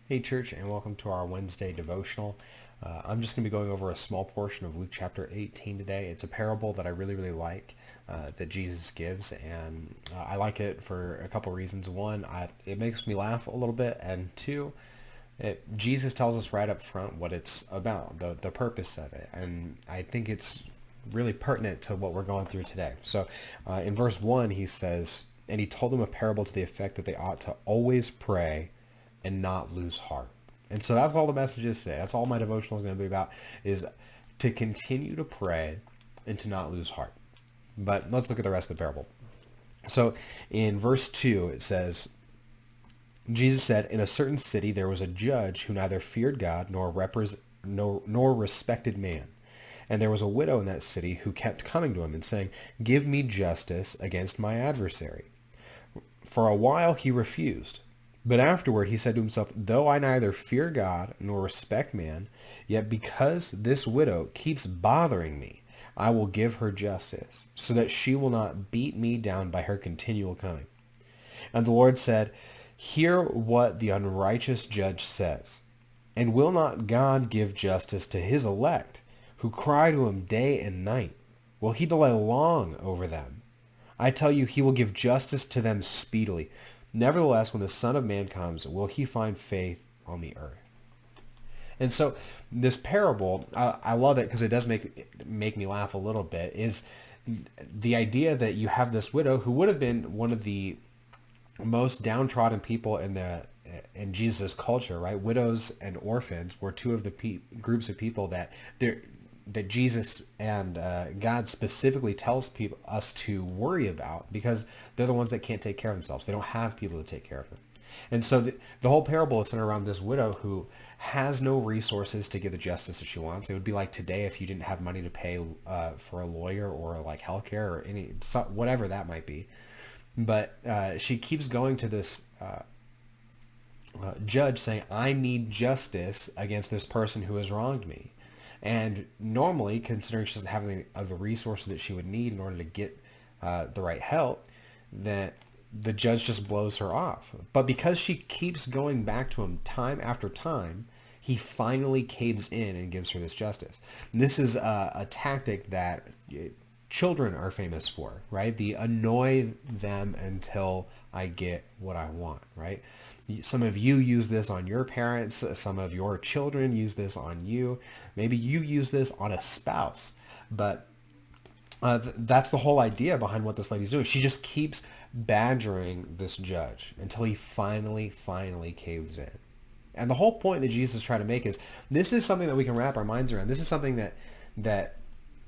Hey, church, and welcome to our Wednesday devotional. I'm just going to be going over a small portion of Luke chapter 18 today. It's a parable that I really like that Jesus gives, and I like it for a couple reasons. One, it makes me laugh a little bit, and two, Jesus tells us right up front what it's about, the purpose of it, and I think it's really pertinent to what we're going through today. So in verse 1, he says, "And he told them a parable to the effect that they ought to always pray and not lose heart." And so that's all the message is today. That's all my devotional is going to be about, is to continue to pray and to not lose heart. But let's look at the rest of the parable. So in verse 2, it says, Jesus said, "In a certain city there was a judge who neither feared God nor respected man. And there was a widow in that city who kept coming to him and saying, 'Give me justice against my adversary.' For a while he refused. But afterward he said to himself, 'Though I neither fear God nor respect man, yet because this widow keeps bothering me, I will give her justice, so that she will not beat me down by her continual coming.' And the Lord said, 'Hear what the unrighteous judge says. And will not God give justice to his elect, who cry to him day and night? Will he delay long over them? I tell you, he will give justice to them speedily. Nevertheless, when the Son of Man comes, will he find faith on the earth?'" And so this parable, I love it because it does make me laugh a little bit, is the idea that you have this widow who would have been one of the most downtrodden people in Jesus' culture, right? Widows and orphans were two of the groups of people that Jesus and God specifically tells us to worry about, because they're the ones that can't take care of themselves. They don't have people to take care of them. And so the whole parable is centered around this widow who has no resources to give the justice that she wants. It would be like today if you didn't have money to pay for a lawyer or like healthcare or whatever that might be. But she keeps going to this judge saying, "I need justice against this person who has wronged me." And normally, considering she doesn't have any of the resources that she would need in order to get the right help, that the judge just blows her off. But because she keeps going back to him time after time, he finally caves in and gives her this justice. And this is a tactic that children are famous for, right? The annoy them until I get what I want, right? Some of you use this on your parents. Some of your children use this on you. Maybe you use this on a spouse. But that's the whole idea behind what this lady's doing. She just keeps badgering this judge until he finally caves in. And the whole point that Jesus is trying to make is, this is something that we can wrap our minds around. This is something that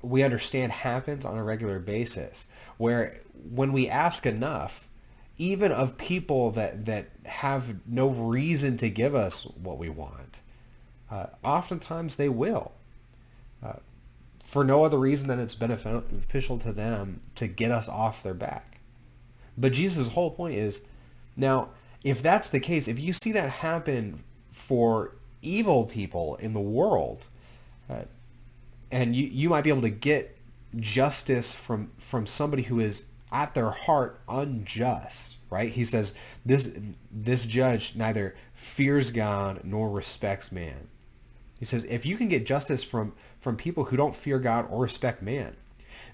we understand happens on a regular basis, where when we ask enough, even of people that have no reason to give us what we want, oftentimes they will, for no other reason than it's beneficial to them to get us off their back. But Jesus' whole point is, now, if that's the case, if you see that happen for evil people in the world, and you might be able to get justice from somebody who is at their heart unjust, right? He says this judge neither fears God nor respects man. He says, if you can get justice from people who don't fear God or respect man,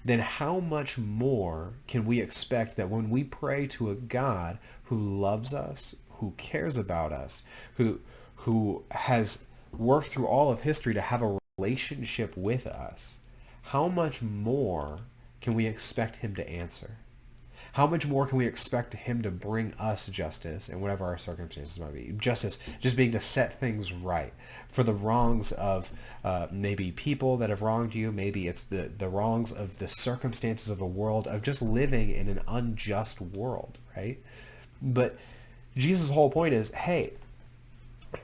then how much more can we expect that when we pray to a God who loves us, who cares about us, who has worked through all of history to have a relationship with us, how much more can we expect him to answer? How much more can we expect him to bring us justice in whatever our circumstances might be? Justice just being to set things right for the wrongs of maybe people that have wronged you. Maybe it's the wrongs of the circumstances of the world, of just living in an unjust world, right? But Jesus' whole point is, hey,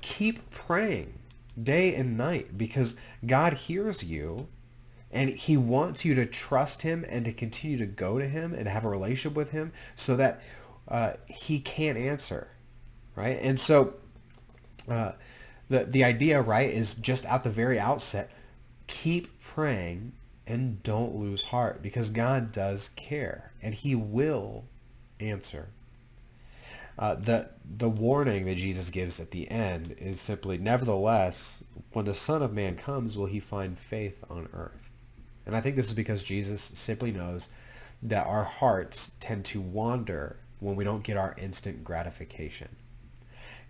keep praying day and night, because God hears you and he wants you to trust him and to continue to go to him and have a relationship with him so that he can answer, right? And so the idea, right, is just at the very outset, keep praying and don't lose heart, because God does care and he will answer. The warning that Jesus gives at the end is simply, nevertheless, when the Son of Man comes, will he find faith on earth? And I think this is because Jesus simply knows that our hearts tend to wander when we don't get our instant gratification.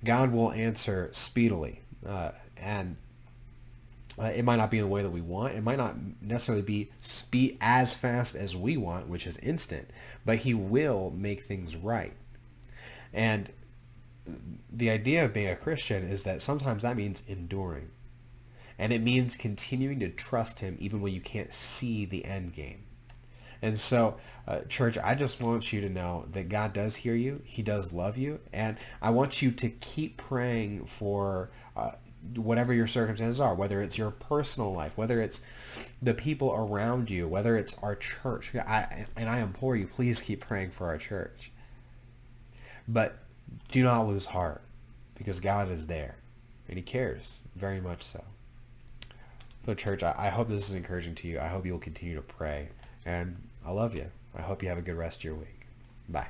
God will answer speedily, and it might not be in the way that we want. It might not necessarily be speed as fast as we want, which is instant, but he will make things right. And the idea of being a Christian is that sometimes that means enduring. And it means continuing to trust him even when you can't see the end game. And so, church, I just want you to know that God does hear you. He does love you. And I want you to keep praying for whatever your circumstances are, whether it's your personal life, whether it's the people around you, whether it's our church. And I implore you, please keep praying for our church. But do not lose heart, because God is there and he cares very much so. So church, I hope this is encouraging to you. I hope you'll continue to pray, and I love you. I hope you have a good rest of your week. Bye.